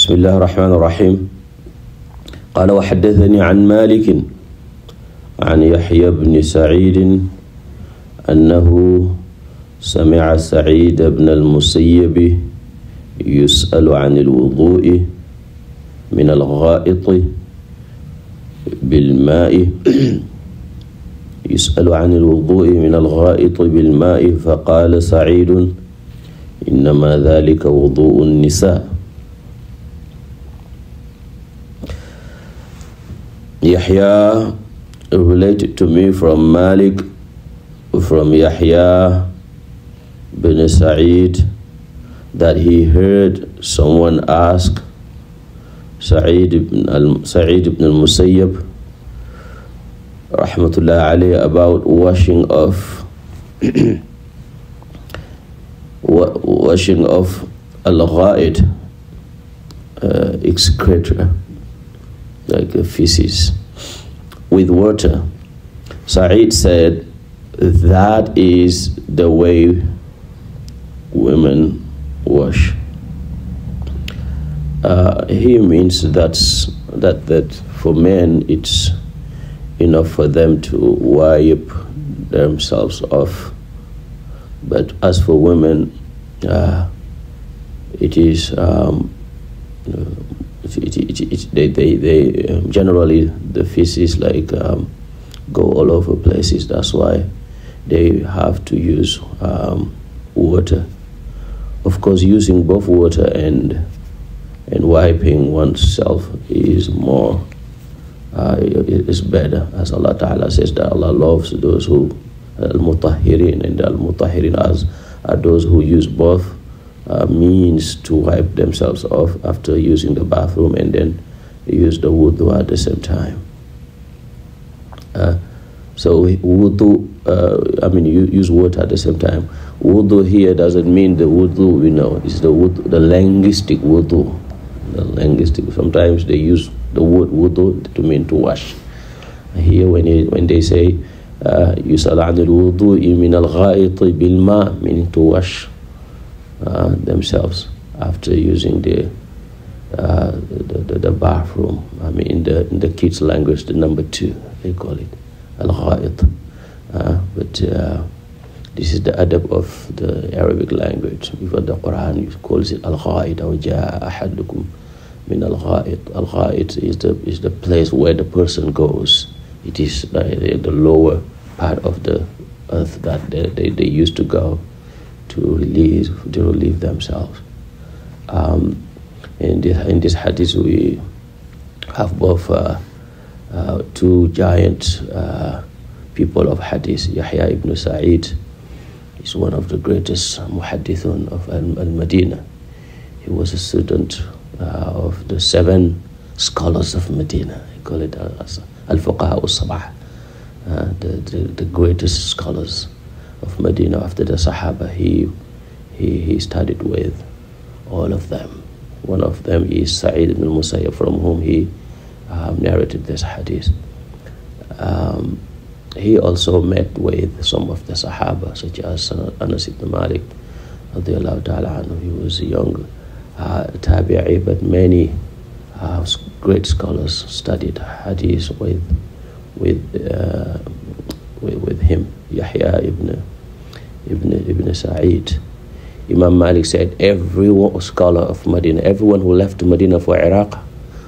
بسم الله الرحمن الرحيم قال وحدثني عن مالك عن يحيى بن سعيد أنه سمع سعيد بن المسيب يسأل عن الوضوء من الغائط بالماء يسأل عن الوضوء من الغائط بالماء فقال سعيد إنما ذلك وضوء النساء. Yahya related to me from Malik, from Yahya bin Sa'id, that he heard someone ask Sa'id ibn al-Musayyab rahmatullah alayhi about washing off al-gha'id, excreta, like a feces, with water. Sa'id said that is the way women wash. He means that for men it's enough for them to wipe themselves off, but as for women, it is they generally the feces go all over places. That's why they have to use water. Of course, using both water and wiping oneself is more is better, as Allah Ta'ala says that Allah loves those who al-mutahhirin, and al-mutahhirin are those who use both means to wipe themselves off after using the bathroom and then use the wudu at the same time. So wudu, you use water at the same time. Wudu here doesn't mean the wudu we know. It's the wudu, the linguistic wudu. The linguistic. Sometimes they use the word wudu to mean to wash. Here when they say yus'al 'an al-wudu'i min al-gha'iti bil-ma', meaning to wash themselves after using the bathroom. In the kids' language, the number 2 they call it al-gha'it. But this is the adab of the Arabic language. Even the Quran calls it al-gha'it aw ja'a ahadukum min al-gha'it. Al-gha'it is the place where the person goes. It is the lower part of the earth that they used to go to relieve themselves. In this hadith we have both two giant people of hadith. Yahya ibn Sa'id is one of the greatest muhaddithun of al-Madinah. He was a student of the 7 scholars of Medina. They call it al-fuqaha al-sab'ah, the greatest scholars of Medina after the Sahaba. He studied with all of them. One of them is Sa'id ibn al-Musayyab, from whom he narrated this hadith. He also met with some of the Sahaba, such as Anas ibn Malik radiyallahu ta'ala anhu. He was a young tabi'i, but many great scholars studied hadith with him. Yahya ibn Sa'id. Imam Malik said every scholar of Medina, everyone who left Medina for Iraq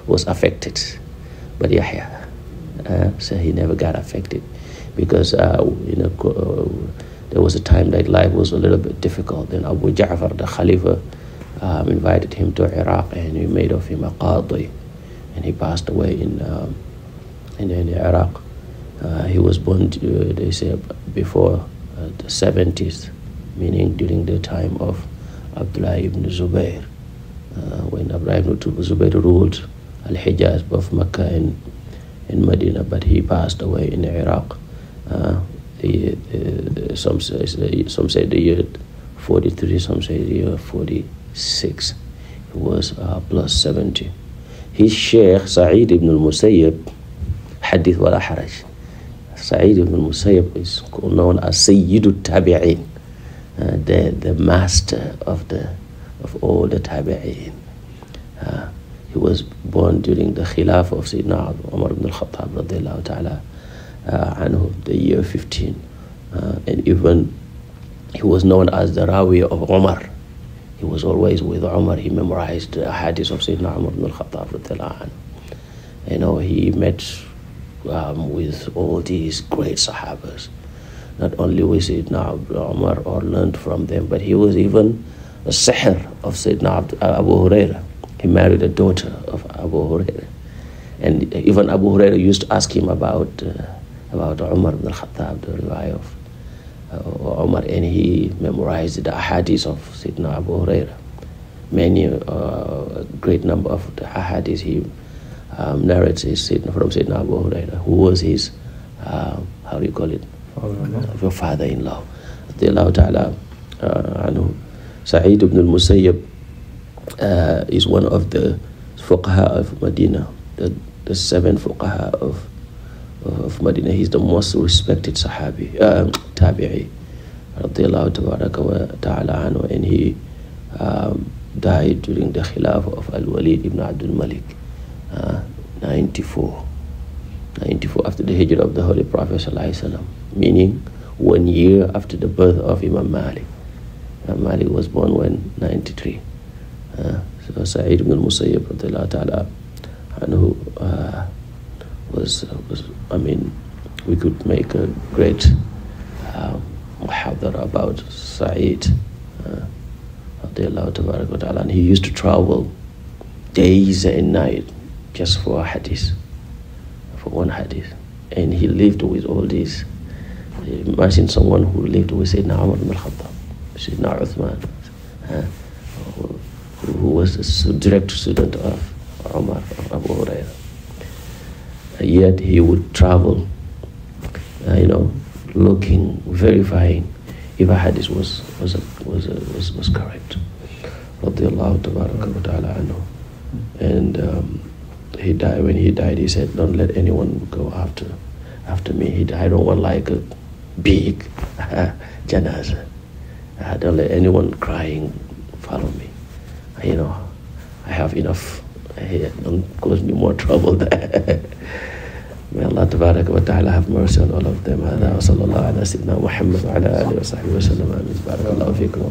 was affected, but Yahya, so he never got affected, because there was a time that life was a little bit difficult. Then Abu Ja'far, the Khalifa, invited him to Iraq, and he made of him a qadi, and he passed away in Iraq. He was born, they say, before the 70s, meaning during the time of Abdullah ibn Zubayr, when Abdullah ibn Zubayr ruled Al-Hijaz, both Mecca and Medina, but he passed away in Iraq. Some say the year 43, some say the year 46. He was plus 70. His Sheikh Sa'id ibn al-Musayyab, hadith wala haraj. Sa'id ibn al-Musayyab is known as Sayyidu Tabi'in, the master of all the Tabi'in. born during the Khilaf of Sayyidina Umar ibn al-Khattab radiallahu ta'ala anhu, the year 15. And even he was known as the Rawi of Umar. He was always with Umar. He memorized the hadith of Sayyidina Umar ibn al-Khattab radiallahu anhu. He met with all these great Sahabas. Not only with Sayyidina Umar or learned from them, but he was even a sihr of Sayyidina Abu Huraira. He married a daughter of Abu Huraira. And even Abu Huraira used to ask him about Umar ibn al-Khattab, the riwayah of Umar, and he memorized the ahadith of Sayyidina Abu Huraira. Many, a great number of the ahadith he narrates from Sayyidina Abu Huraira, who was his, how do you call it? Father-in-law. Radiallahu ta'ala anhu. Sa'id ibn al-Musayyab is one of the fuqaha of Medina, the 7 fuqaha of Medina. He's the most respected sahabi, tabi'i, radiallahu ta'ala anhu, and he died during the khilaf of Al-Walid ibn Abdul Malik, 94 after the hijrah of the Holy Prophet sallallahu alaihi wasallam, meaning 1 year after the birth of Imam Malik. Imam Malik was born when 93. So Sa'id ibn al-Musayyib radiallahu ta'ala anhu was, I mean, we could make a great muhadara about Sa'id radiallahu ta'ala, and he used to travel days and night just for a hadith, for one hadith. And he lived with all these. Imagine someone who lived with Sayyidina Umar ibn al-Khattab, Sayyidina Uthman, who was a direct student of Umar, of Abu Huraira. Yet he would travel, looking, verifying if a hadith was correct. Radiyallahu ta'ala anhu. And he died. When he died, he said, "Don't let anyone go after me." I don't want like a big janazah. Don't let anyone crying follow me. I have enough. Don't cause me more trouble there. May Allah tabaraka wa ta'ala have mercy on all of them. هذا وصلى الله على سيدنا محمد وعلى آله وصحبه وسلم. آمين. بارك الله فيكم.